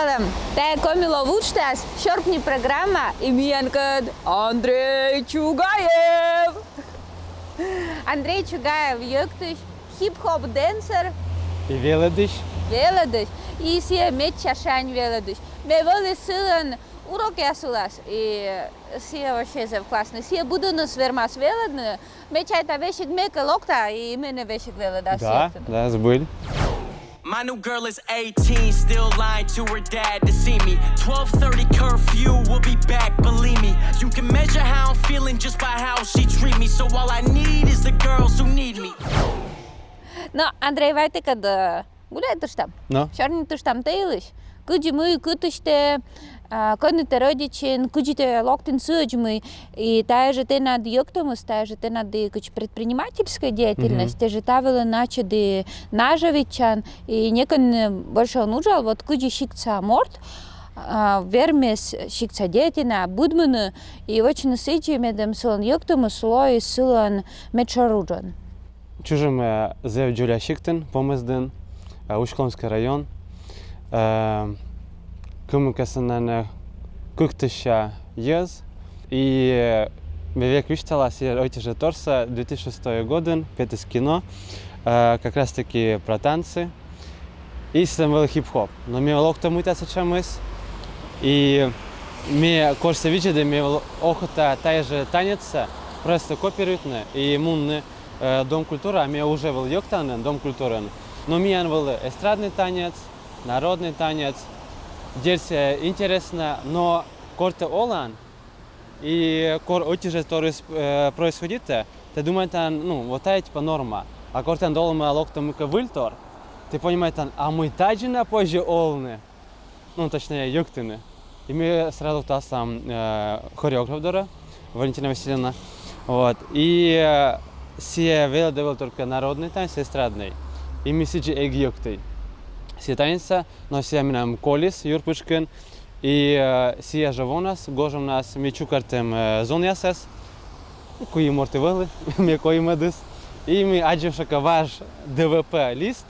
Balım, te komilo vuçtas, şorpni programa imiyankad Andrei Çugayev. Andrei Çugayev yoktuş, hip-hop dancer. И веледиш. Веледиш, и сие метчашань веледиш. Ме воли силен урок ясулас, и сие вообще зев классно. Сие буду нас вермас веледны, мечайта вешик мека локта, и мене вешик веледа Да, да, забыли. My new girl is 18, still lying to her dad to see me. 12:30 curfew, we'll be back, believe me. You can measure how I'm feeling just by how she treat me. So all I need is the girls who need me. Но, Андрей, вайте къде гуляй тъщам. Но? Чорни тъщам тейлиш. Къджи мъй, кътъще, къдните родичин, къджите локтин съджмъй. И тая же те над йоктомус, тая же те над предпринимательская деятельность, те же тавила наче де нажавичан. И некон больше нужал, вот къджи шикца морт, вермес шикца детина, будмана, и очень сычи медем силан йоктомус, слой силан мечаруджан. Чужим зев Джулия Шиктен, Помезден, Ушколмский район. Кумыкасынан куктыша ез. И век вишталась эти же торса 2006 года, петис кино, как раз таки про танцы. И сам был хип-хоп. Но мне локто мытаться чем из. И мне кажется, видите, мне охота та же танец, просто копируют, и мунны. Дом культуры, а мне уже был йоктан, дом культуры. Но мне был эстрадный танец, народный танец. Здесь интересно, но корте олан и очень же происходит, ты думаешь, ну, вот это типа норма. А корте долма локтом вильтор, ты понимаешь, а мы таджина позже олны, ну, точнее, йоктины. И мы сразу там хореограф Дора, Валентина Васильевна, вот, и сие велодевил только народный танец, эстрадный. И мы сейчас эгиоктей. Сие танца, но сие минам колис, юрпушкин. И сие живонас, гожем нас мечукартем зонясес. Кои морты вели, ми кои медис. И мы аджившака ваш ДВП лист.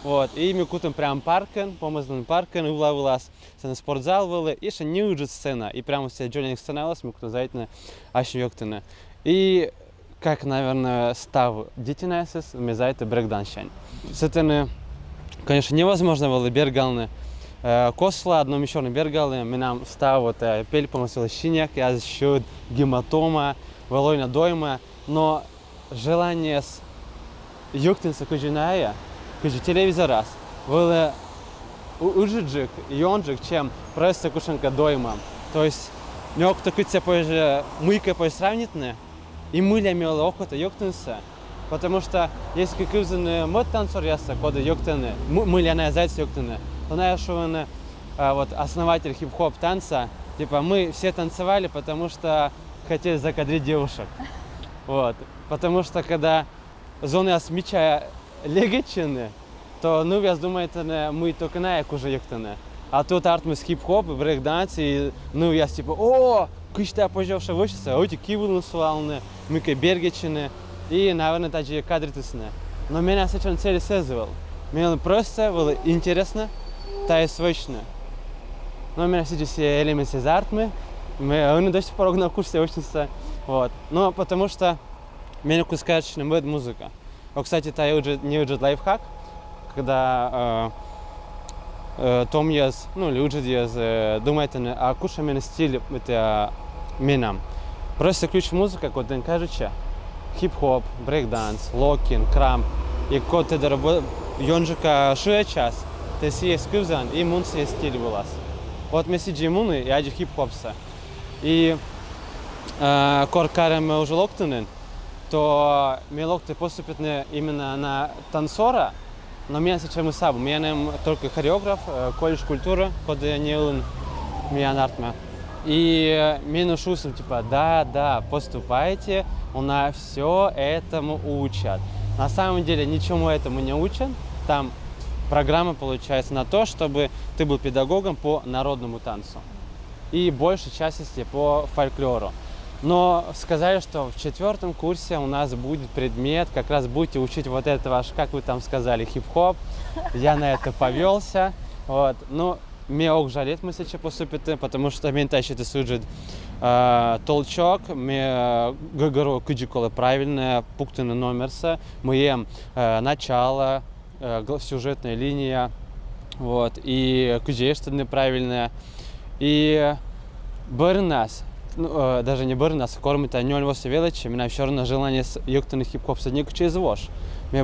Вот, и мы кутим прям паркен, помазан паркен, улавилась на спортзал вели. И ще не уджит сцена. И прямо все джоленик сценалась, мы кутим зайтне, аж йоктине. И как, наверное, став детинесес, мы за это брейкданщань. С этим, конечно, невозможно было бергалны. Косла, одном еще на бергалны, мы нам став вот пель помысил щиняк, я защищу гематома, волойна дойма, но желание с юктинса кujиная, кujи телевизора, было ужиджик, йонджик, чем просто кушанка дойма. То есть, нёк-то куться позже мыка позже сравнительно. И мыля имела охота йоктенса, потому что если какой-то мод танцор яса, когда йоктены, мыля на зайц йоктены, то знаешь, что он вот основатель хип-хоп танца, типа мы все танцевали, потому что хотели закадрить девушек, вот, потому что когда зоны с меча легечены, то ну я думаю, это мы только на як уже йоктены, а тут артмус хип-хоп, брейк-данс и ну я типа о кышта пожевшая вышится, а эти кивы суалны, мы бергечины и, наверное, также кадритысны. Но меня сейчас цели связывал. Мне просто было интересно, та и свойственно. Но меня сейчас элементы азартны, мы до сих пор на курсе учимся, вот. Но потому что меня кускачная музыка. А, кстати, это не уже лайфхак, когда Том ез, ну, люди ез, думаете, а куша меня стиль это минам. Просто ключ музыка, код ден кажучи, хип-хоп, брейк-данс, локинг, крамп, и код ты дорабо, йонжика шуя час, ты сие скюзан, и мун сие стиль вылаз. Вот мы сидим муны, и аджи хип-хопса. И кор карем уже локтунен, то ми локты поступят именно на танцора. Но меня сейчас мы сабу, меня только хореограф, колледж культуры, код не он, меня нартма. И меня шусом типа, да, поступайте, у нас все этому учат. На самом деле ничему этому не учат, там программа получается на то, чтобы ты был педагогом по народному танцу. И большей части по фольклору. Но сказали, что в 4 курсе у нас будет предмет, как раз будете учить вот это ваш, как вы там сказали, хип-хоп. Я на это повелся. Вот. Ну, мне ок жалеть мы сейчас поступить, потому что мне тащит и суджит толчок, мне говорю, куда правильно, пунктный номер, мы начало, сюжетная линия, вот, и куда что неправильно, и Бернас, ну, даже не Бернас, кормит анёль вас величи, меня все равно желание юктаны хип-хоп садник через вош. Мне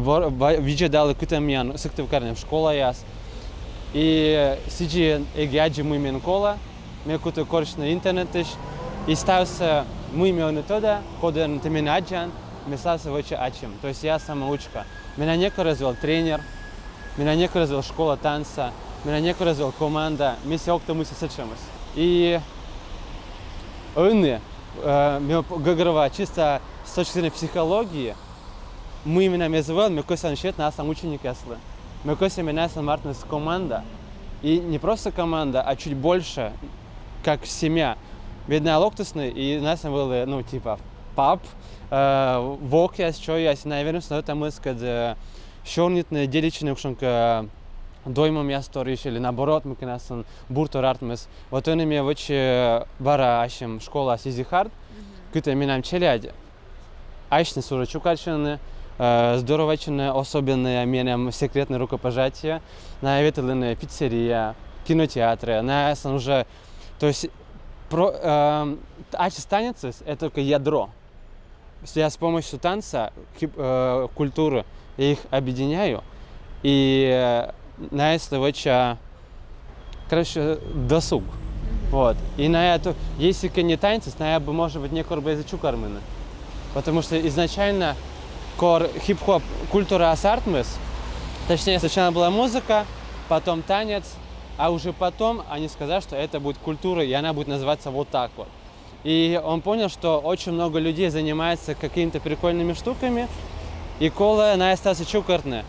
виджи дали какую-то мян, с актив карнем школа яс. И сиджи эгяджи мы мен кола, мне какую-то корочный интернет и стався мы мен туда, куда ты меня аджан, мне стався в очи ачим. То есть я самоучка. Меня некто развел тренер, меня некто развел школа танца, меня некто развел команда, мы все кто мы сочемся. И мне говорю, чисто с точки зрения психологии, мы именно мезовал, мы кося начать нас там ученик ясли. Мы кося меня с Мартинс команда. И не просто команда, а чуть больше, как семья. Бедная локтусная, и нас было, ну, типа, пап, вок яс, что яс, наверное, что это мы, когда шорнитные деличные ушенка доймом я сториш, или наоборот, мы нас буртор артмес. Вот он имеет очень бара ашем школа сизихард, где мы нам челяди. Ашны сурачукачены, здоровачены, особенные меням секретные рукопожатия, на ветеленные пиццерия, кинотеатры, на уже, то есть ачи станется, это только ядро. Я с помощью танца, культуры, я их объединяю, и на это короче, досуг. Вот. И на это, если не танец, на это может быть не корбезачу кармины. Потому что изначально хип-хоп культура асартмес, точнее, сначала была музыка, потом танец, а уже потом они сказали, что это будет культура, и она будет называться вот так вот. И он понял, что очень много людей занимается какими-то прикольными штуками, и кола на остался чукартны.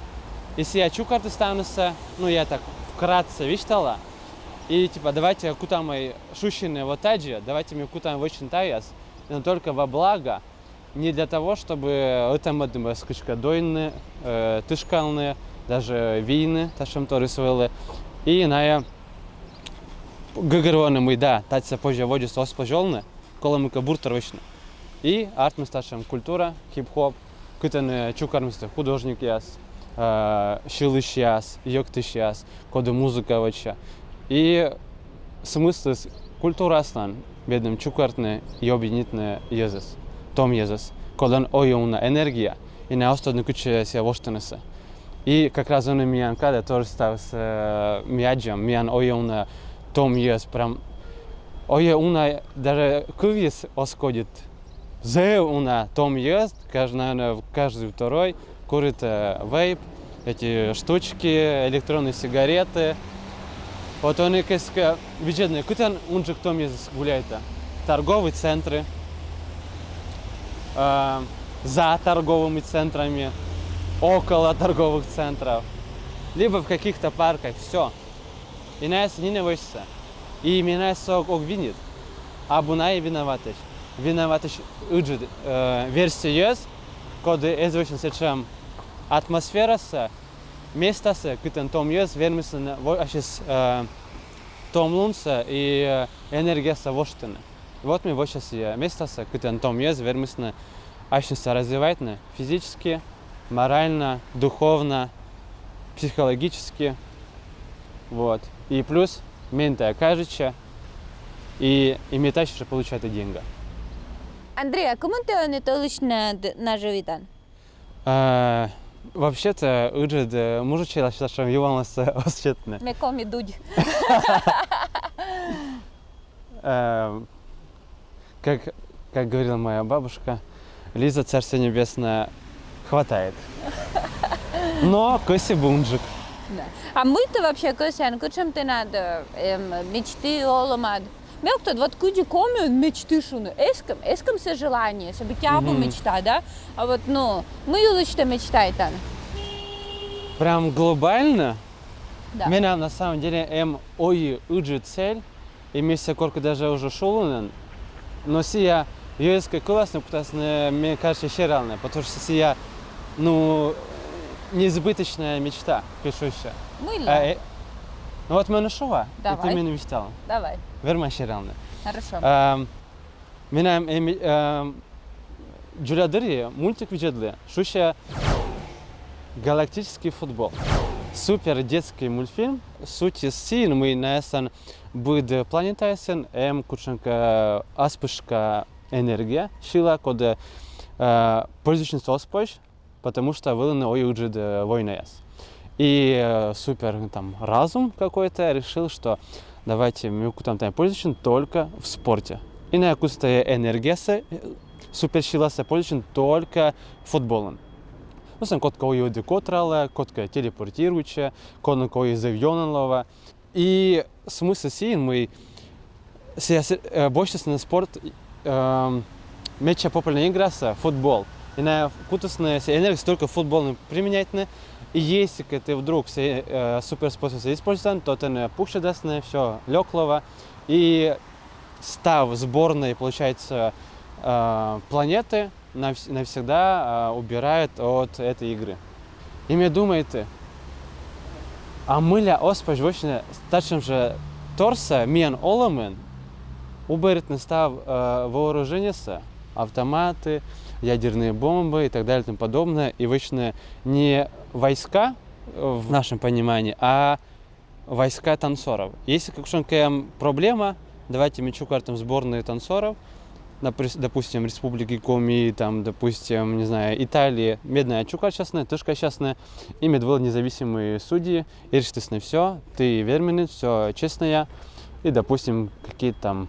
Если я чукарты стануся, ну я так вкратце вичтала, и типа давайте куда мои шущины вот таджи, давайте мне куда очень таяс, но только во благо, не для того, чтобы это мы скачка дойны, тышкалны, даже війни, та що то рисували. І на гагерони ми, да, таться позже воді сос пожолне, коли ми кабуртер вишне. І арт ми стачем культура, хіп-хоп, китане чукармисте художник яс, шилиш яс, йоктиш яс, коли музика вача. І смисл культура стан, бедным чукартне і об'єднітне єзес. Том єзес, коли он оюна енергія, і не остатньо куче ся воштенесе. И как раз он меня когда тоже стал с мяджем, меня оюна том ез прям оюна даже кувис осходит. Зе уна том ез, каждый второй курит вейп, эти штучки, электронные сигареты. Вот он и как бюджетный, куда он же кто мне гуляет? Торговые центры, за торговыми центрами, около торговых центров, либо в каких-то парках, все. И нас не наводится. И меня сок обвинит. А бунай виноватый. Виноватый уджит. Версия есть, когда известно, чем атмосфера с места с, где том есть, вермисано, сейчас том лунца и энергия с воштаны. Вот мы вот сейчас место с, где том есть, вермисано, сейчас развивает физически, морально, духовно, психологически, вот. И плюс мента кажется, и метач уже получает деньги. Андрей, а кому ты не толишь на живитан? Вообще-то, уже мужичья считаю, что его нас осчетны. Мекоми дудь. Как говорила моя бабушка, Лиза, Царство Небесное, хватает. Но коси бунджик. Да. А мы-то вообще косян, кучем ты надо мечты оломад. Мелко вот куди коми мечты шуны. Эском все желание, чтобы тебя бы мечта, да? А вот ну, мы лучше мечтает там. Прям глобально. Да. Меня на самом деле ой уджи цель, и мы все корку даже уже шулунен. Но сия есть классно, потому что мне кажется еще реально, потому что сия ну, неизбыточная мечта, пишущая. Мыло. Ну от мене шова, і Давай. ти мені вістала. Давай, Верма ще реально. хорошо. Мене Джулиадыри мультик видели, что еще галактический футбол. Супер детский мультфильм. Суть син мы наесан будет планетайсен, кученка аспышка энергия, шила, код пользующий оспоч, потому что вылны оюджид война яс. И супер там разум какой-то решил, что давайте мы там пользующий только в спорте. И на якустая энергия супер сила се пользующий только футболом. Ну, сам код кого декотрала, код телепортирующая, код кого завьонанлова. И смысл син мы больше на спорт меча популярная игра футбол. И на кутусная энергия только футбол применяется. И если ты вдруг супер способ используешь, то ты пушишь все лёклого. И став сборной, получается, планеты навсегда убирает от этой игры. И мне думаете, а мыля оспаш вочне старшим же торса мен оламен уберет на став вооружения автоматы, ядерные бомбы и так далее и тому подобное. И вочне не войска в нашем понимании, а войска танцоров. Если какая-то проблема, давайте мячу картам сборные танцоров, допустим, Республики Коми, там, допустим, не знаю, Италии, медная чука частная, тышка частная, ими двое независимые судьи, и решились на все, ты верменный, все честное, и, допустим, какие-то там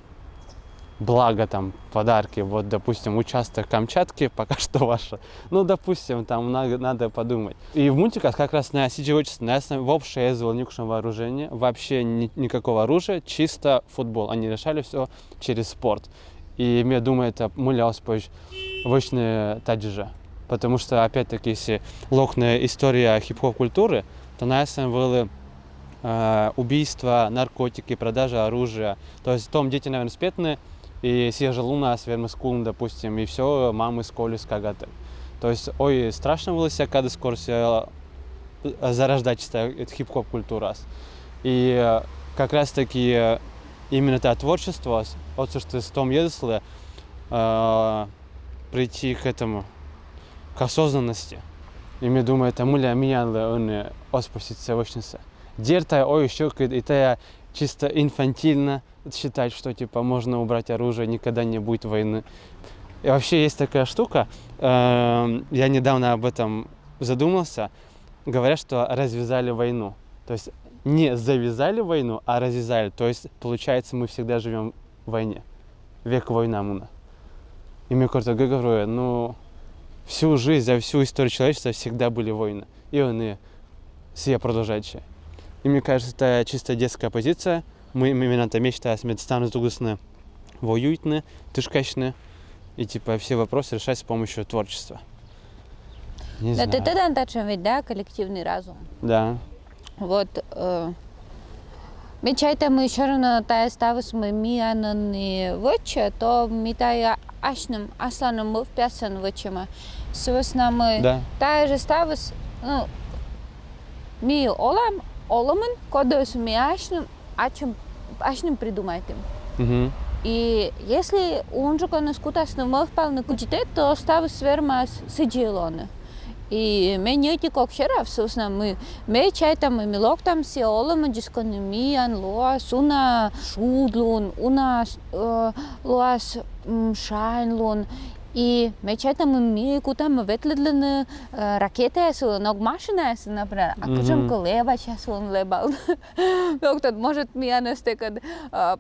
блага, там, подарки, вот, допустим, участок Камчатки, пока что ваше, ну, допустим, там надо подумать. И в мультиках как раз на сидевочестве, на вообще ездил никакого вооружения, вообще никакого оружия, чисто футбол, они решали все через спорт. И я думаю, это муляус позже вочные таджи. Потому что, опять-таки, если локная история хип-хоп культуры, то на этом было убийства, наркотики, продажа оружия. То есть там дети, наверное, спетные, и съезжал у нас, верно, скул, допустим, и все, мамы сколи скагаты. То есть, ой, страшно было себя, когда скоро зарождать это хип-хоп культура. И как раз-таки именно это творчество, вот что с том ездили, прийти к этому, к осознанности. И мне думаю, это муля меня он оспустится вочница. Дерта, ой, еще это чисто инфантильно считать, что типа можно убрать оружие, никогда не будет войны. И вообще есть такая штука, я недавно об этом задумался, говорят, что развязали войну. То есть не завязали войну, а развязали. То есть, получается, мы всегда живем в войне. Век война муна. И мне кажется, говорю, ну, всю жизнь, за всю историю человечества всегда были войны. И они все продолжающие. И мне кажется, это чисто детская позиция. Мы именно там мечтаем, станут дугусны, воюютны, тышкачны. И типа все вопросы решать с помощью творчества. Не знаю. Это тачем ведь, да, коллективный разум. Да. Вот. Мечайта мы еще раз тая ставус мы миананы воче, то ми тая ашным асланом мы впясан вочема. Свосна мы Да. тая же ставус, ну, ми оламын, кодос ми ашным придумайтым. Угу. И если он же конус кутасны мы впал на кучитет, то ставус вермас сиджилоны. И меня не как шерав, собственно, мы чайтам, мы милок там все олам, дискономиян, лоас, уна шудлун, уна лоас шайнлун. И мы чайтам, мы кутам ветледлен ракеты, ног машина, например, а кучам колеба сейчас он лебал. Ну, кто может меня настекать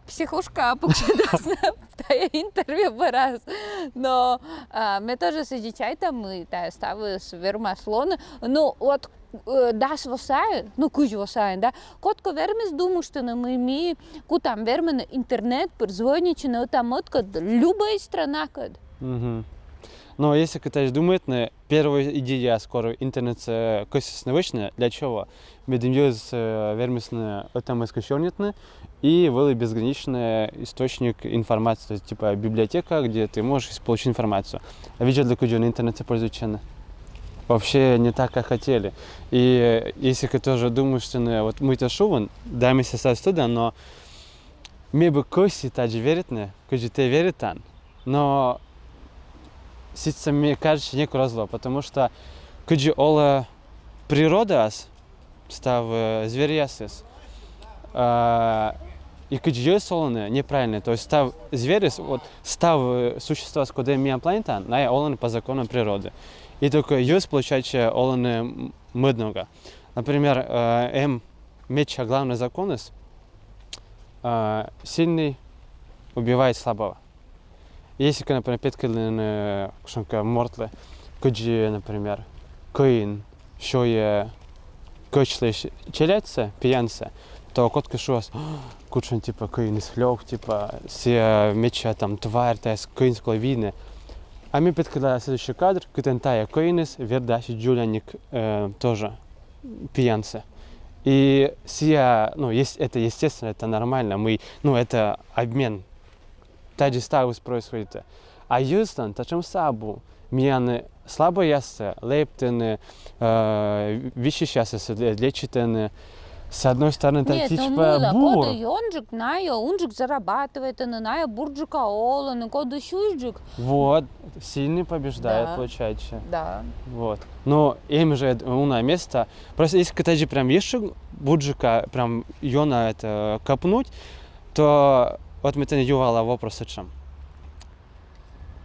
психушка, покчитаться, тая интервью раз. Но мы тоже сидим там, мы тая ставы с вермаслона. Ну, вот das восай, ну куж восай, да. Котко вермес думаю, что мы ми кутам вермен интернет, перзвоничи, но там откод любая страна код. Угу. Но если кто-то думает, первая идея скоро интернет косвенно для чего? Медиумьез вермесны там искушенетны и был безграничный источник информации, то есть типа библиотека, где ты можешь получить информацию. А видишь, для кого интернет пользуется? вообще не так, как хотели. И если ты тоже думаешь, что вот мы то шуван, да, мы сейчас туда, но мы бы коси также верит, не, куда ты верит там, но сейчас мне кажется не разло, потому что куда ола природа став зверясис, и куда есть оланы неправильно, то есть став зверис, вот став существа, с куда мы планета, на оланы по законам природы. И только есть, получается, оланы много. Например, меч, главный закон есть, сильный убивает слабого. Если, например, петкалин кшонка мортле, куджи, например, коин, что я кочлеш челяться, пьянца, то котка шуас, кучен типа коин слег, типа все меча там тварь, та с коин склавины. А мы петкала следующий кадр, кутентая коинес, вердаши джуляник тоже пьянца. И сия, ну, это естественно, это нормально, мы, ну, это обмен. Таджи ставус происходит. А юстан, тачем сабу, мияны слабо ясся, лептены, вещи сейчас лечитены. С одной стороны, так Нет, ну типа бур. Кода йонджик, унджик зарабатывает, ная бурджика оланы, кода щужджик. Вот, сильный побеждает, Да. получается. Да. Вот. Но им же умное место. Просто если ты же прям еще бурджика, прям йона это копнуть, то вот мы не ювала вопрос о чем.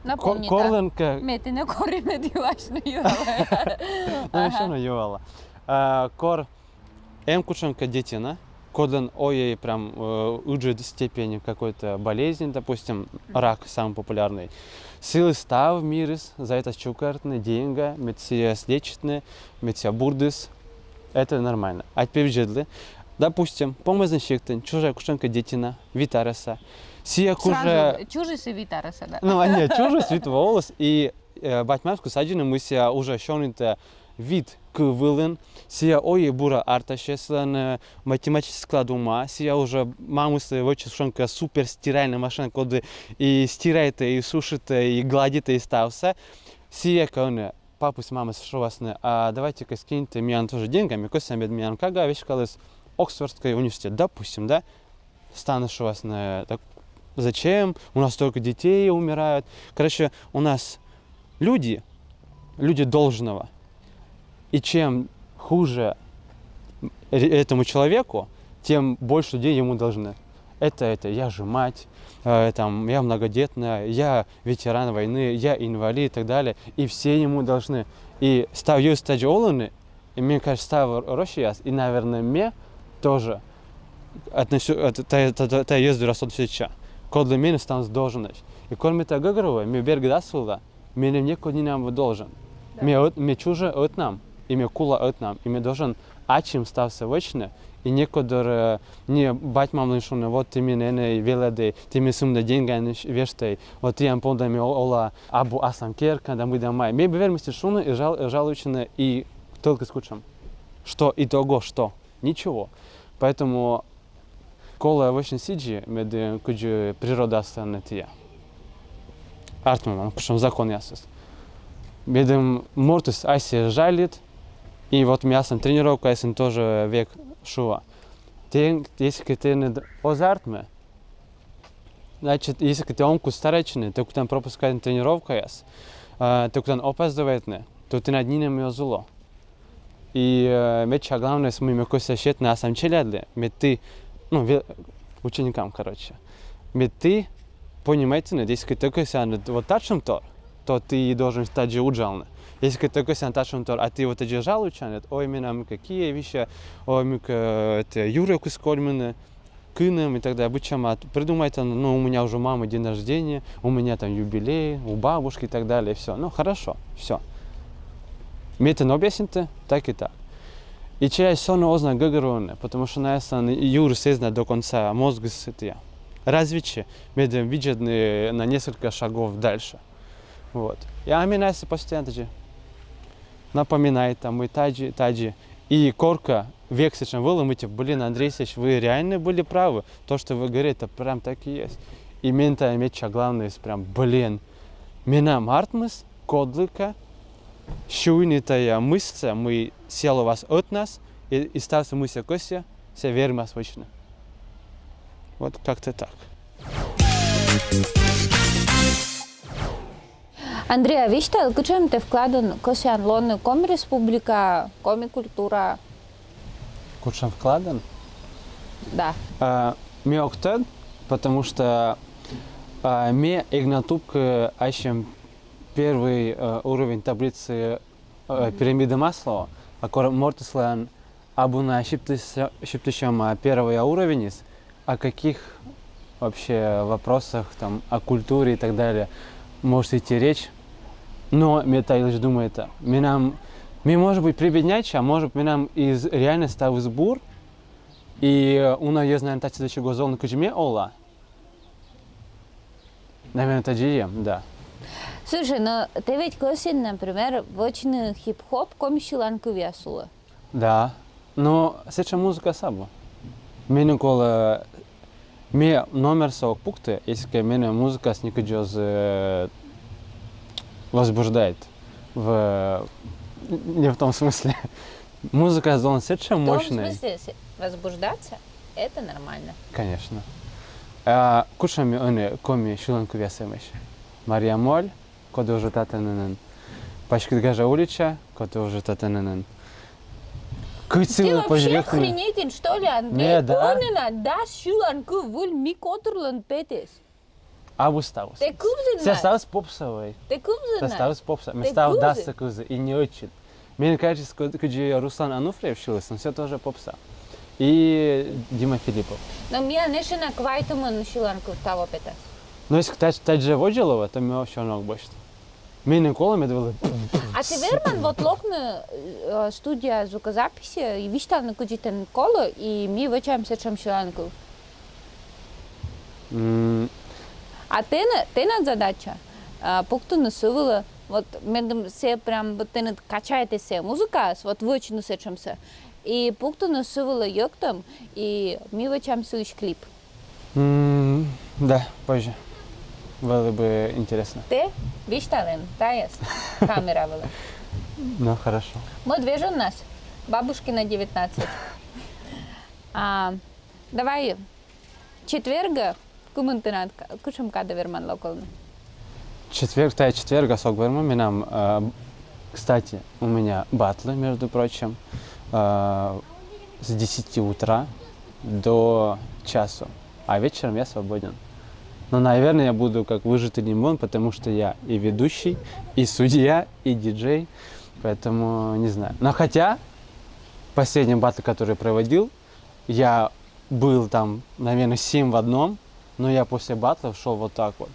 Напомни, Корленка, Мети не корime диваш на ювала. ну еще на ювала. Кор кученка детина, кодлен ой прям уже до степени какой-то болезни, допустим, рак самый популярный. Силы став мирис, за это чукартны, деньги, медсия слечитны, медсия бурдис, это нормально. А теперь жидлы, допустим, помазанщиктен, чужая кученка детина, витареса, сия куже... Чужий си витареса, да. Ну, а нет, чужой свит волос, и батьмавску саджины мы сия уже шонита вид квылын, сия ой бура арташеслен математический склад ума, сия уже маму своего шонка супер стиральная машина, коды и стирает, и сушит, и гладит, и стався. Сия кone папу с мамой шовасны, а давайте-ка скиньте меня тоже деньгами, косам бед меня кага вещь калыс Оксфордский университет, допустим, да, стану шовасны, так зачем? У нас только детей умирают. Короче, у нас люди должного. И чем хуже этому человеку, тем больше людей ему должны. Это я же мать, там, я многодетная, я ветеран войны, я инвалид и так далее. И все ему должны. И став стадии оланы, и мне кажется, став Россия, и, наверное, мне тоже отношу, это езду раз от всеча. Кодле меня стан должен. И кроме того, говорю, мне берг дасула, мне никто не нам должен. Мне чуже от нам. И мне кула от нам, и мне должен ачим стався вечно, и некодор не бать мам лишуне, вот ты мне не веледы, ты мне сумда деньги не вештай, вот я помню мне ола абу асам керка, да мы домой. Мне вермости шуны и жалуючины и только скучам. Что и того, что? Ничего. Поэтому кола вечно сиджи, меди куджи природа останет я. Артман, кушам закон ясес. Медем мортус айси жалит. И вот у меня сам тренировка, если тоже век шува. Если ты не озартме, значит, если ты омку старечный, то там пропускает тренировка яс, то там опаздывает не, то ты над ним ее зло. И меча главное, с моими косящет на сам челядли, ты, ну, ученикам, короче, ты понимаете, если ты такой вот тачем то ты должен стать же уджалный. Если ты такой санташон тор, а ты вот эти жалуючанет, ой, меня какие вещи, ой, мы это Юреку скольмены, кыном и так далее, обычно придумайте, ну, у меня уже мама день рождения, у меня там юбилей, у бабушки и так далее, все, ну, хорошо, все. Мне это объясните, так и так. И через сон озна гагароне, потому что на это Юр сезна до конца мозг сытия. Развитие, медем видят на несколько шагов дальше. Вот. Я меня постоянно напоминает там и таджи. И корка век сейчас выломите, блин, Андрей Ильич, вы реально были правы. То, что вы говорите, это прям так и есть. И мента меча главное, прям, блин, меня мартмыс, кодлыка, шуйнитая мышца, мы села вас от нас, и стався мыся кося, все верма свочно. Вот как-то так. Andreea, vištel, kučem te vkladan, ko se London komi respublika, komi kultura? Кучам вкладан? Да. Ми октен, потому что ми игнатук ащем первый уровень таблицы пирамиды Маслоу, а мортислен абуна щиптищем первый уровень, о каких вообще вопросах там о культуре и так далее может идти речь. Но ми лишь думает, ми может быть прибедняче, а может ми нам из реально став сбор, и у нас есть, наверное, тати до чего золно кучме ола. Наверное, таджием, да. Слушай, но ты ведь косин, например, очень хип-хоп, комищиланку весула. Да, но сейчас музыка сабо. Меня кола, мне номер 40 пункта, если меня музыка с никогда возбуждает. Не в том смысле. Музыка зона сейчас мощная. В том смысле, возбуждаться, это нормально. Конечно. Кушами они коми шиланку весемеш. Мария Моль, кода уже татанен. Пачка гажа улича, кода уже татанен. Ты вообще охренетен, что ли, Андрей? Не, да. Онина, да, шиланку вуль микотурлан петес. Абу ставус. Ты кубзин Все ставус попсовый. Ты кубзин Ставус попсовый. Мы Ты став кубзин? дастся кузы и не очень. Мне кажется, когда Руслан Ануфриев шилась, он все тоже попса. И Дима Филиппов. Но мне нешена квайтуман шиланку того петес. Но если тать же Воджилова, то мы вообще много больше. Мы Никола, мы было... А ты верман, вот локна студия звукозаписи, и виштал на куджитен коло, и мы вычаемся чем шиланку. А ты над задача, пукту насувала, вот медом се прям, вот ты качаете се музыка, вот вычину сечемся, и пукту насувала йоктом, и мы вычаемся ищ клип. Да, позже. Было бы интересно. Ты виштален, та есть, камера была. Ну, хорошо. Мы движем нас, бабушки на 19. Давай, четверга, кументинат, кушам када верман локально. Четверга сок верман. Кстати, у меня батлы, между прочим, с 10 утра до часу, а вечером я свободен. Но, наверное, я буду как выжатый лимон, потому что я и ведущий, и судья, и диджей, поэтому не знаю. Но хотя, последний батл, который я проводил, я был там, наверное, 7 в одном, но я после батла шел вот так вот.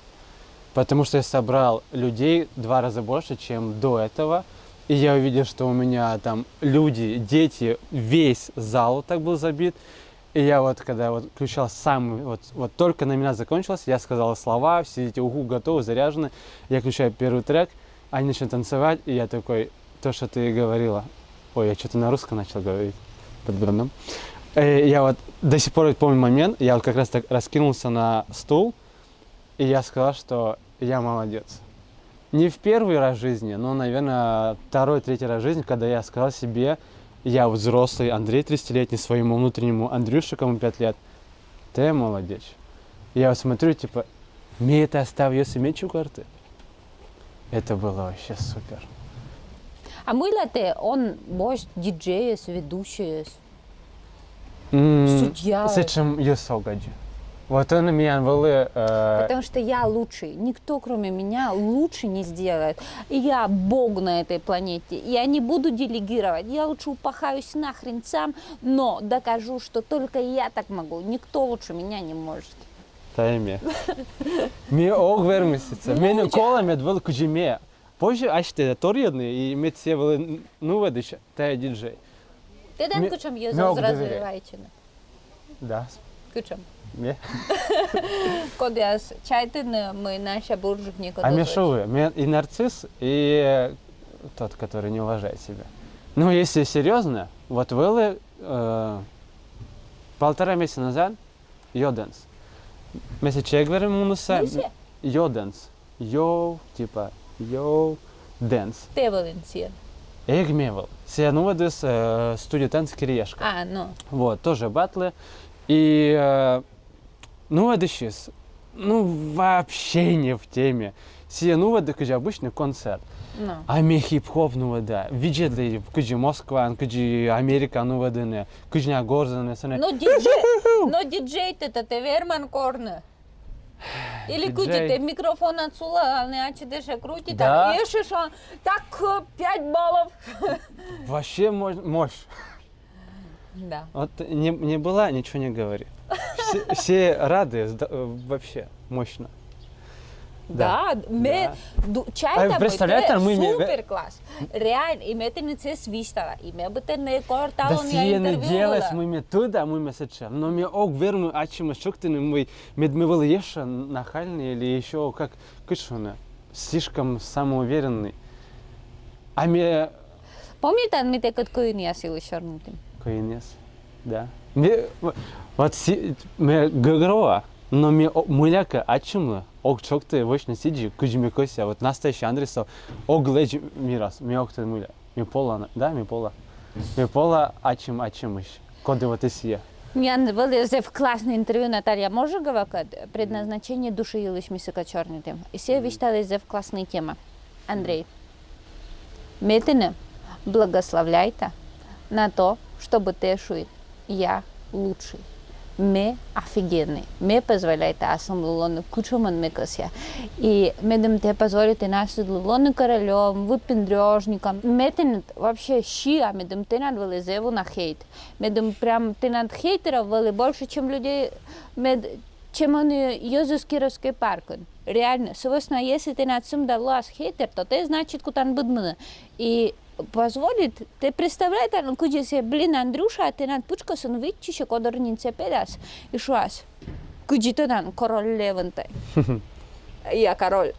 Потому что я собрал людей 2 раза больше, чем до этого. И я увидел, что у меня там люди, дети, весь зал так был забит. И я вот, когда вот включал сам, вот только на меня закончилось, я сказал слова, все эти угу готовы, заряжены. Я включаю первый трек, они начинают танцевать, и я такой, то, что ты говорила. Ой, я что-то на русском начал говорить под брендом. Я вот до сих пор помню момент, я вот как раз так раскинулся на стул, и я сказал, что я молодец. Не в первый раз в жизни, но, наверное, 2-3 раз в жизни, когда я сказал себе, я взрослый, Андрей 30-летний, своему внутреннему Андрюше, кому 5 лет, ты молодец. Я вот смотрю, типа, мне это остается мечу карты. Это было вообще супер. А мылате, он больше диджей, ведущий, судья. Зачем я солгаджи? Вот он меня вели... Потому что я лучший. Никто, кроме меня, лучше не сделает. И я бог на этой планете. Я не буду делегировать. Я лучше упахаюсь нахрен сам, но докажу, что только я так могу. Никто лучше меня не может. Тайме. Ми огвермисица. Мене кола мед вели куджиме. Позже, ачте, торjedni, и мед все вели, ну, ведеш, та диджей. Ти дан кучам єзов розвиваючи? Да. Кучам. Ме. Кодяс, чайтен мы наша буржук не А мешовые, и нарцисс, и тот, который не уважает себя. Ну, если серьезно, вот вели 1,5 месяца назад йоденс. Месяц чегверим мунуса йоденс. Йоу, типа, йоу. dance. Te Валенсия. Эгмевал. Сианувадис студентенс Кириешка. А, ну. Вот, тоже батлы. И, ну, это сейчас, ну, вообще не в теме. Сианувады, кыжи обычный концерт. Ну. А ме хип-хоп, ну, вода. Виджеты, кыжи Москва, кыжи Америка, ну, вода, кыжня горзаны, Но диджей-то те Верман Корны. Или кучите микрофон отсюда, а не ачидеше крути, Да. так ешешь, так 5 баллов. Вообще мощь. Да. Вот не была, ничего не говори. Все рады, вообще мощно. Да, ме чайта представляете, мы супер класс. Реально, и ме не се свистала, и ме бы не Да кортало не сие не делаешь, интервью. мы туда, мы сечем. Но мне ог верну, а чем шуктины мы был еще нахальный или еще как кышуна, слишком самоуверенный. А мне Помните, ми те кът кой не сили шарнутим? Коинес, да. Мне вот мне гагрова, но мне муляка, а чем ог чокты вочно сиди, кujime кося, вот настоящий Андресов, ог леж мирас, мне ог ты муля, мне пола, да, мне пола, а чем еще, коды вот эсия. Мне было в классное интервью Наталья Можигова, предназначение души елиш мисыка чернитым. И все вещали в классная тема. Андрей, метене благословляйте на то, чтобы ты шует. Я лучший. Ме офигенный. Ме позволяйте, аз съм лулоны кучуман мекася. И медем те позволите нас лулоны королем, выпендрежником. Метен вообще щия, медем те над вылезеву на хейт. Медем прям те над хейтеров вели больше, чем людей, чем они Йозус Кировский парк. Реально, соответственно, если ты над сим далас хейтер, то ты значит кутан будмана. И позволит, te представляй, nu kuģi se blina Andruša, te nat pučkasun vitčiše kodornice pedas. И шуас. Kuģi te nan король Левантай. Я король.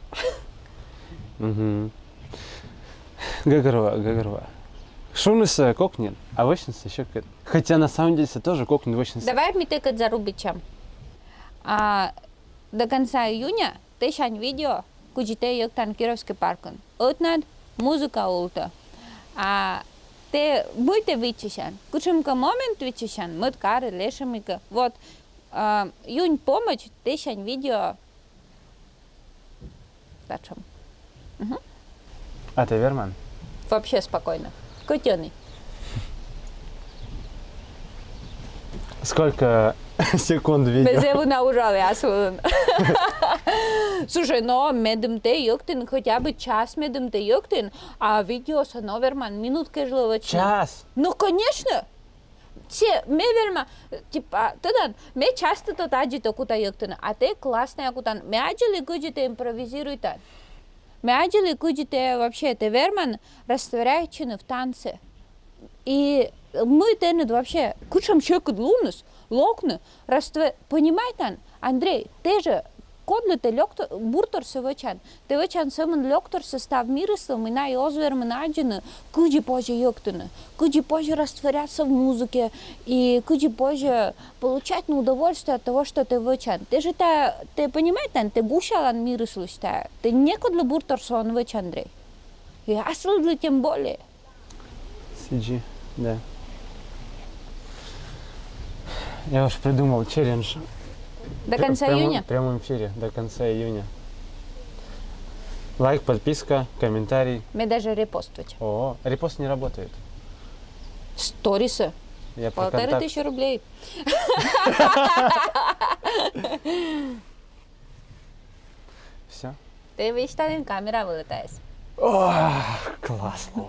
Гагарова. Шумнес кокнин, а вочнес еще как. Хотя на самом деле тоже кокнин вочнес. Давай ми текат зарубичам. До конца июня те шань видео, kuģi te йоктан Кировский паркон. Отнад музыка улта. А те будете вичишан. Кучемка момент вичишан, мыт кары, лешемика. Вот, июнь помощь, те шань видео. Зачем? А ты Верман? Вообще спокойно. Котёный. Сколько секунд видео? Без его наужали, асулын. Слушай, но медем те йоктин, хотя бы час медем те йоктин, а видео со Верман минутка жловочна. Час? Ну, конечно. Все, ме верма, типа, тогда, ме часто то таджи то кута йоктин, а те классная кутан. Ме аджили куджите импровизируйте. Ме аджили куджите вообще, те Верман растворяючи в танце. И мы тенет вообще, кучам щекот лунус, локны, понимаете, Андрей, ты же кодлите буртор се вачан. Те вачан съмън локтор състав мирисъл, мина и озверма наджина, куджи Боже йоктана, куджи Боже растворят се в музыке и куджи Боже получать на удовольствие от того, что ты вачан. Ты же ты понимаете, ты гушалан мирисъл считая, ты некодля буртор сон вачан, Андрей. И аз ли тем более. Сиджи, да. Я уж придумал челлендж. До конца июня? В прямом эфире, до конца июня. Лайк, подписка, комментарий. Мне даже репостовать. О, репост не работает. Сторисы. Я про контакт. 1500 рублей. Все? Ты вычитали, камера вылетает. О, классно.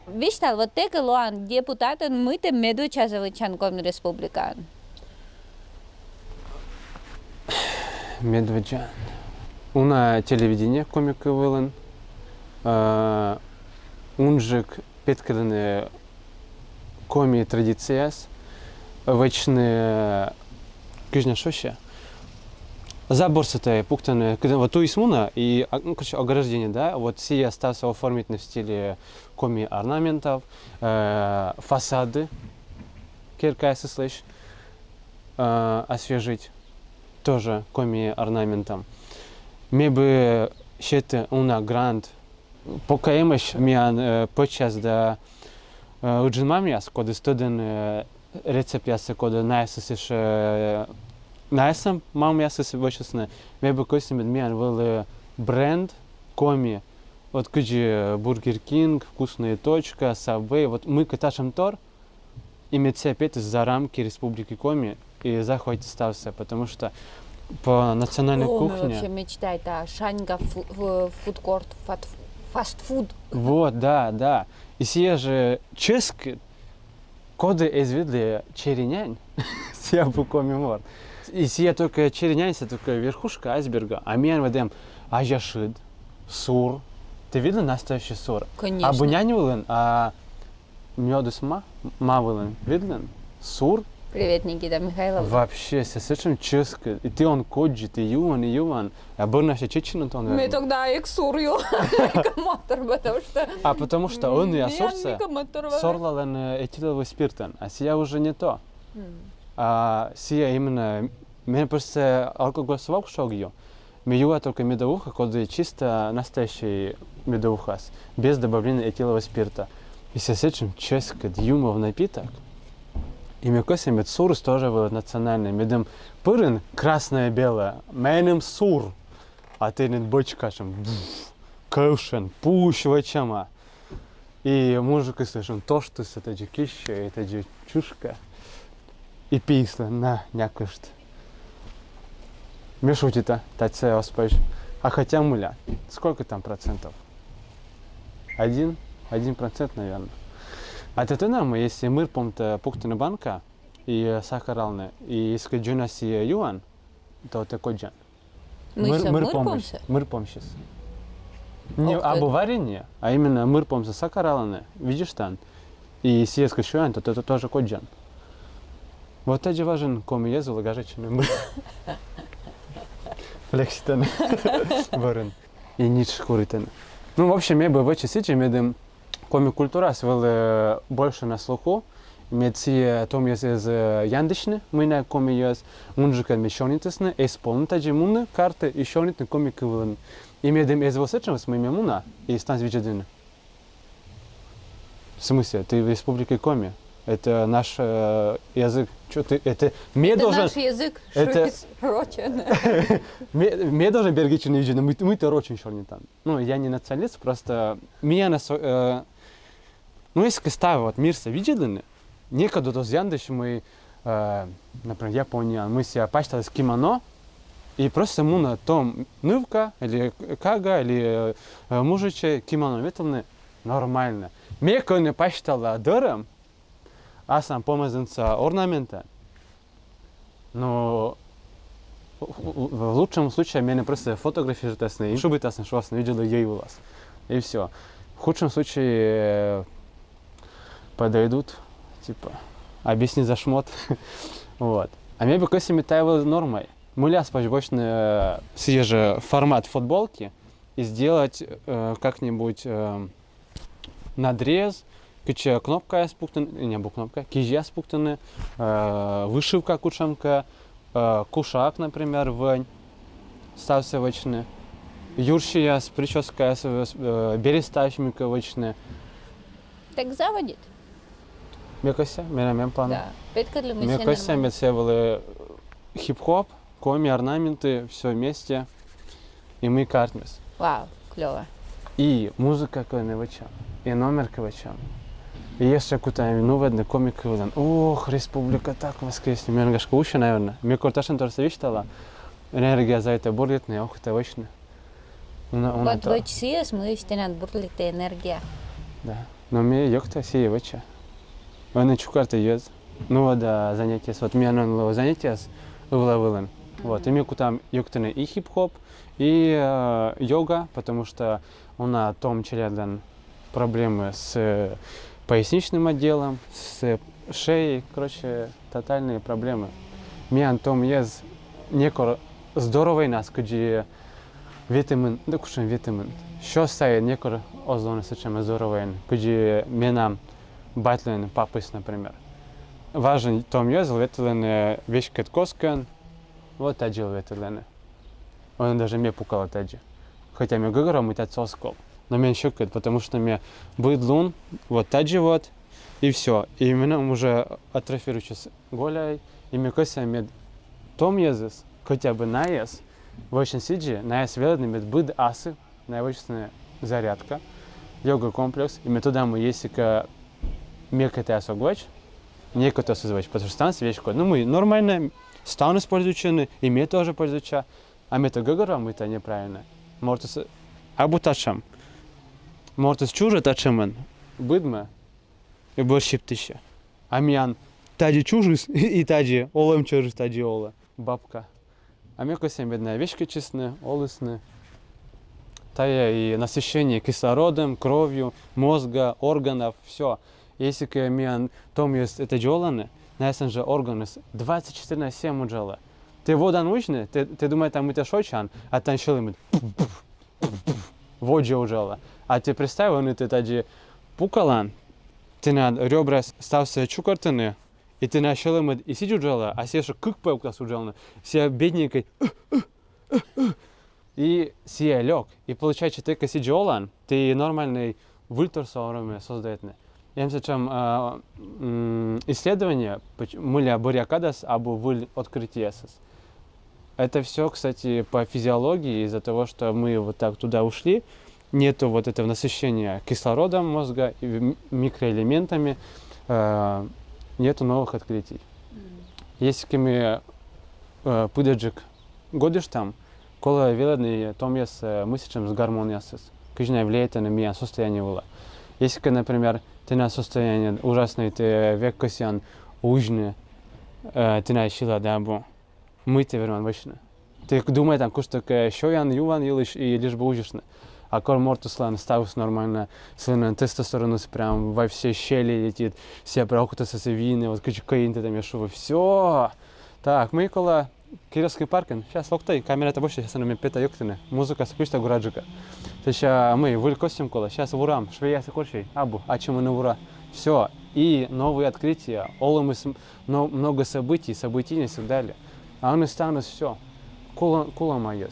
Вижте, вот те луан депутатен мыте медвечазовичан ком республикан. Медведжан. Уна телевидение комика вылен. Унжик петкадане коми традицияс. вечные кижня шоще. Заборсатые пуктаны, вот ту исмуна и, ну, короче, ограждение, да, вот все остался оформить в стиле коми орнаментов, фасады, киркайсы слышь, освежить, тоже коми орнаментом. Мне бы щете уна грант, пока имаш миан подчас да уджинмамиас, коды студен рецепт коды найсысыш Наесам мам я вычестно. Мне бы костюм адмиан был бренд коми. Вот куджи Бургер Кинг, вкусная точка, Subway. Вот мы каташем тор, и мы все опять за рамки Республики Коми и захватить стався, потому что по национальной кухне. Мы вообще мечтает о Шаньга фудкорт, фастфуд. Вот, да. И сие же чешки, коды изведли черенянь, сия бы коми мор. И сия только черенянься, только верхушка айсберга, а мен ведем ажашид, сур. Ты видел настоящий сур? Конечно. А бунянь вылен, а медус ма вылен, виден? Сур? Привет, Никита Михайлов. Вообще, сесечем ческа. И ты он коджи, ты юван. А был наша чечина, то он Мы тогда эксурью мотор, потому что... А потому что он и осорца мотор. сорлален этиловый спиртен, а сия уже не то. А сия именно, меня просто алкоголь свак шел ее. Миюа только медовуха, коды чисто настоящий медовухас, без добавления этилового спирта. И сесечем ческа дюмов напиток. И мне кажется, медсурс тоже был национальный. Медем пырын красное-белое, менем сур. А ты не бочкашем, каушен, пущвачама. И мужик слышим то, что это же кища, это же чушка. И писла на някошт. Мешутита, таце оспаш. А хотя муля, сколько там процентов? 1%, наверное. А ты нам, если мы помните пуктина банка и сахаралны, и если джунаси юан, то это коджан. Мы помся? Мыр помсис. Не або варенье, а именно мыр помса сахаралны, видишь там. И если есть юан, то это тоже коджан. Вот это же важен, коми езу лагажечный мыр. Флекситен. Варен. И нич куритен. Ну, в общем, я бы в эти сети медем коми-культура свела больше на слуху. Медси том из яндышны, мы на коми есть мунжика мешонитесны, исполнita же муны карты и шонитны коми кывылын. И медем из восечного с моими муна и станц виджедины. В смысле, ты в Республике Коми. Это наш язык. Что ты, это мне должен... наш язык, это... рочен. Мне должен бергичен не видно, мы-то рочен еще не там. Ну, я не националист, просто меня на... Ну, если ставить вот мирса виджедины, некогда до яндыш мы, например, Япония, мы себя пачтали с кимоно, и просто му на том нывка, или кага, или мужиче кимоно ветлны нормально. Мне не пачтала дыром, а сам помазанца орнамента. Но в лучшем случае меня просто фотографируют и чтобы ты что вас видела ей у вас. И все. В худшем случае подойдут, типа, объясни за шмот. Вот. А мне бы косими таяло нормой. Муля спожбочный свежий формат футболки и сделать как-нибудь надрез, кича кнопка спуктана, не был кнопка, кижья спуктана, вышивка кушанка, кушак, например, вань, стався вочны, юршия с прической, берестачмика вочны. Так заводит? Мне кажется, меня план. Да. Мне кажется, мне все были хип-хоп, коми, орнаменты, все вместе, и мы картмес. Вау, клево. И музыка квачам, и номер квачам. И еще какой-то новый комик квачам. Ох, республика так воскресне. Мне гашка уши, наверное. Мне корташен тоже вещтала. Энергия за это бурлитная, ох, это вечно. Вот в часы мы стенат бурлитая энергия. Да. Но мне ёкта сие вача. Он чукарта ез. Ну да, занятия. Вот меня на занятия с выловилен. Вот. И мне там ёктаны и хип-хоп, и йога, потому что у нас том челядан проблемы с поясничным отделом, с шеей, короче, тотальные проблемы. Миян том ез некор здоровый нас, где витамин, да кушаем витамин. Що стає некор озоны сочем здоровый, где менам батлен папыс, например. Важен том ез ветлене вещь каткоскан, вот таджил ветлене. Он даже мне пукал таджи. Хотя мне говорил, мы тот соскол. Но меня щекает, потому что мне будет лун, вот таджи вот, и все. И меня уже атрофируется голяй, и мне кажется, мне том езис, хотя бы наес, в очень сиджи, наес веледный мед быд асы, наевочная зарядка, йога комплекс, и мне туда мы есть ка меката осоглач, некото созвач, потому что станция вещь код. Ну мы нормально стан используем, и мне тоже пользуются, а мы то говорим, мы то неправильно. Мортус абу тачам, мортус чужа тачамен, быдме, и борщип тыща. Амян таджи чужис и таджи олем чужис таджи ола. Бабка. А мне кажется, бедная вещка честная, олысная. Тая и насыщение кислородом, кровью, мозга, органов, все. Если к мне том есть это джоланы, на этом же органы 24/7 уджала. Ты вода нужна, ты думаешь, там это шочан, а там шелымит. Воджа уджала. А ты представь, он это таджи пукалан, ты на ребра стався чукартаны, и ты на шелымит и сидю уджала, а сеша как паука суджална, все бедненькой. И сия лег. И получается, ты как сиджолан, ты нормальный вультор соорами создает. Я myślę, чем исследование, мыля бурякадас, або выль открытиесас. Это все, кстати, по физиологии, из-за того, что мы вот так туда ушли, нету вот этого насыщения кислородом мозга, и микроэлементами, нету новых открытий. Если мы пыдаджик годишь там, кола веледный том есть мыслям с гормониясас, конечно, влияет на меня состояние ула. Если, например, ты на состояние ужасное, ты век косян ужны, ты на сила дабу, мы te верно вечно. Ты думаешь там, что шоян, юван, елиш и лишь бы ужишно. А кор мортуслан ставус нормально, слон тестостерон прям во все щели летит, все прохуты сосевины, вот каин ты там ешува, все. Так, мы кола Кировский паркен, сейчас локтай, камера это больше, сейчас она мне пета ёктыны, музыка спустя гураджика. Сейчас мы выль костюм кола, сейчас вурам, швеясы корчей, абу, а чем мы на ура. Все, и новые открытия, много событий, событийность и так далее. А он и станет все. Кула моя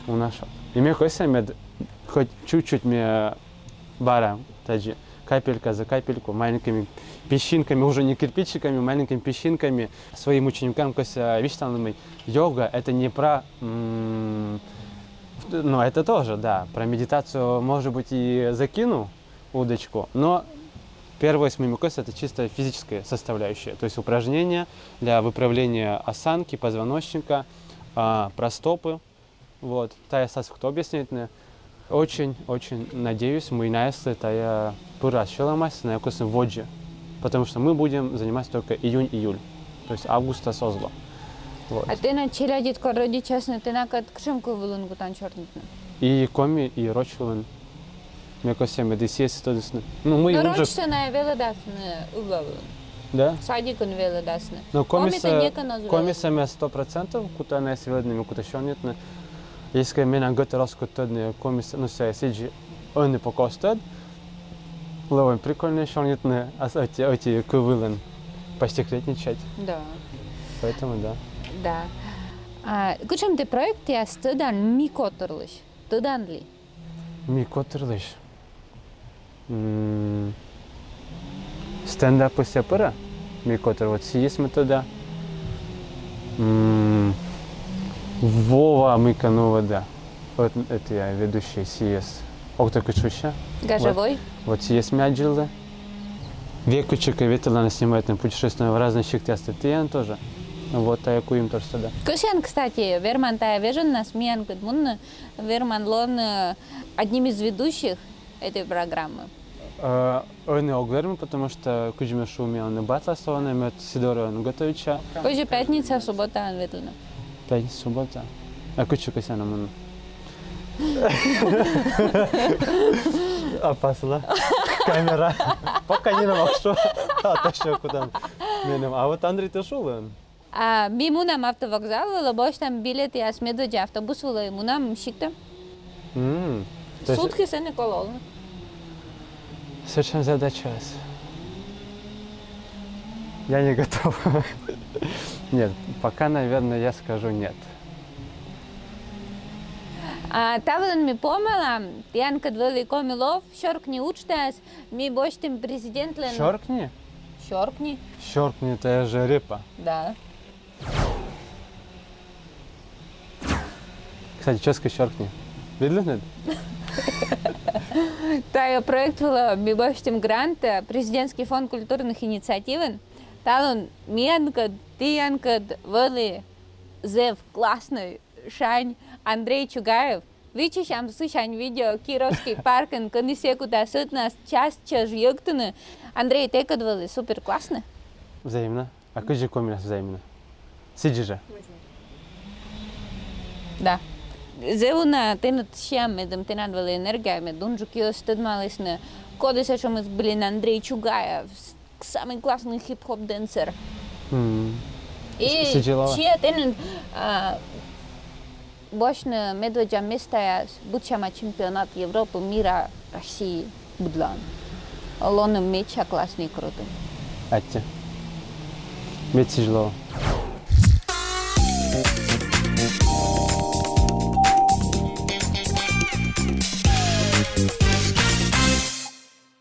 у нашего. И мне кажется, хоть чуть-чуть мне бара, таджи, капелька за капельку, маленькими песчинками, уже не кирпичиками, маленькими песчинками, своим ученикам, кажется, видишь, там йога, это не про, ну, это тоже, да, про медитацию, может быть, и закину удочку, но первое, с моим кажется, это чисто физическая составляющая, то есть упражнения для выправления осанки, позвоночника, про стопы, вот, тая сас, кто объясняет мне. Очень надеюсь, мы на это пора щеламась на якости воджи, потому что мы будем заниматься только июнь-июль, то есть августа созла. Вот. А ты на челядит короди честно, ты на кшемку вылунгу там чернитно. И коми, и рочвелен. Мне кажется, мы здесь есть то есть. Ну мы уже. Рочвелен на велодасне угавлен. Да? Садик он велодасне. Но комисса 100%, куда на сведенными, куда еще нет. Если меня готов раскутать комисса, ну все, сиджи, он не покостает. Ловим прикольно, что нет, а эти кувылен постекретничать. Да. Поэтому да. Да. Кучем ты проект я стыдан микотерлыш. Тыдан ли? Микотерлыш. Стендап и сепара. Микотер вот есть метода. Вова Миканова, да. Вот это я ведущий CS. Октокачуща. Гажевой. Вот CS Мяджила. Векучика ветрана снимает на путешествие в разных частях. Ты тоже. Вот а яку им тоже сюда. Кусян, кстати, Верман тая вежен нас миян кудмун. Верман лон одним из ведущих этой программы. Он не оглерм, потому что куджиме шумел на батла стороны, мет Сидора Готовича. Позже пятница, суббота, анветлена. Пятница, суббота. А кучу косяна мон. Опасла. Камера. Пока не намок, что. А то что куда. Менем, а вот Андрей Ташулан. Ми мунам автовокзал, вела боштам билет, аз медведи автобус, вела и мунам шикта. То есть Сутки се не кололно. зачем задать час? Я не готов. Нет, пока, наверное, я скажу нет. Тавлен ми помела, Ян кад вели комилов, шоркни учтас, ми боштим президент лен. Щоркни? Шоркни? Щоркни, это же репа. Да. Кстати, ческа щоркни. Видели? Тая проект вела ми боштим грант, президентский фонд культурных инициатив. Талон миянкад, тиянкад вели зев классный шань Андрей Чугаев. Вичишам слышань видео Кировский паркен, кондисе куда сытнас час йогтуны. Андрей, те кад вели супер классно. Взаимно. А как же комилас взаимно? Сиди же. Да. Зевуна тенат шям медом тенат вели энергия мед дунжукио стыдмалисны. Кодисе шо мы были на Андрей Чугаев, самый классный хип-хоп дэнсер. И Сидела. че тенат бошны медведя места будчама чемпионат Европы, мира, России, будлан. Он меча классный крутой. Атте. Медь тяжело.